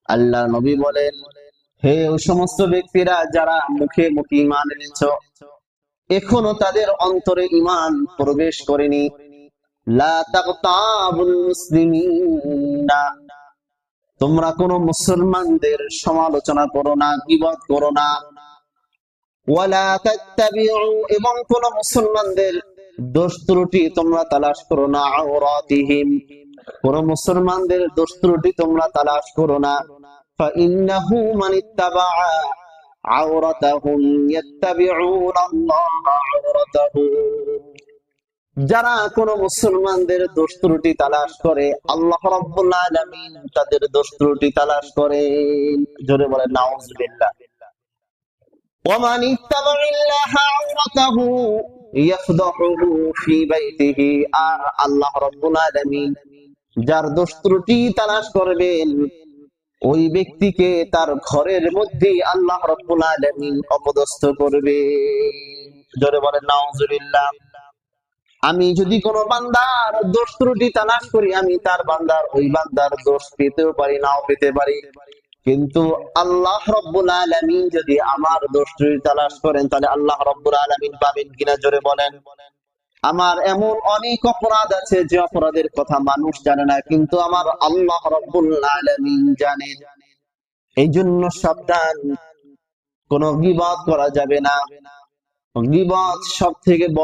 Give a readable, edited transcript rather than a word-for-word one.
আল্লাহ নবী বলেন, হে ওই সমস্ত ব্যক্তিরা যারা মুখে মুখে ঈমান এনেছো, এখনো তাদের অন্তরে ঈমান প্রবেশ করেনি, লা তাগতাবুল মুসলিমিনা, তোমরা কোন মুসলমানদের সমালোচনা করো না, গীবত করো না। ওয়ালা তাত্তাবিউ, এবং কোন মুসলমানদের দোষ ত্রুটি তোমরা তালাশ করো না। আওরাতিহিম, কোন মুসলমানদের দোষ ত্রুটি তোমরা তালাশ করো না। ফাইন্নাহু মান ইত্তাবাআ আওরাতাহুম ইয়াত্তাবিউনা আল্লাহ আওরাতাহু, যারা কোন মুসলমানদের দোষ ত্রুটি তালাশ করে, আল্লাহ রাব্বুল আলামিন তাদের দোষ ত্রুটি তালাশ করেন। জোরে বলেন নাউযুবিল্লাহ। ওয়ামান ইত্তাবাআল্লাহ আওরাতাহু ইয়াফদাহুহু ফি বাইতিহি, আর আল্লাহ রাব্বুল আলামিন যার দোষ ত্রুটি তালাশ করবেন, ওই ব্যক্তিকে তার ঘরের মধ্যে আল্লাহ রাব্বুল আলামিন অপদস্থ করবে। জোরে বলেন নাউযুবিল্লাহ। আমি যদি কোনো বান্দার দোষ ত্রুটি তালাশ করি, আমি তার ওই বান্দার দোষ পেতেও পারি, নাও পেতে পারি, কিন্তু আল্লাহ রাব্বুল আলামিন যদি আমার দোষ ত্রুটি তালাশ করেন, তাহলে আল্লাহ রাব্বুল আলামিন পাবেন কিনা জোরে বলেন। আমার এমন অনেক অপরাধ আছে যে অপরাধের কথা মানুষ জানে না, কিন্তু আমার আল্লাহ রাব্বুল আলামিন জানেন। এই জন্য সাবধান, কোনো গীবত করা যাবে না। গীবত সব থেকে বড়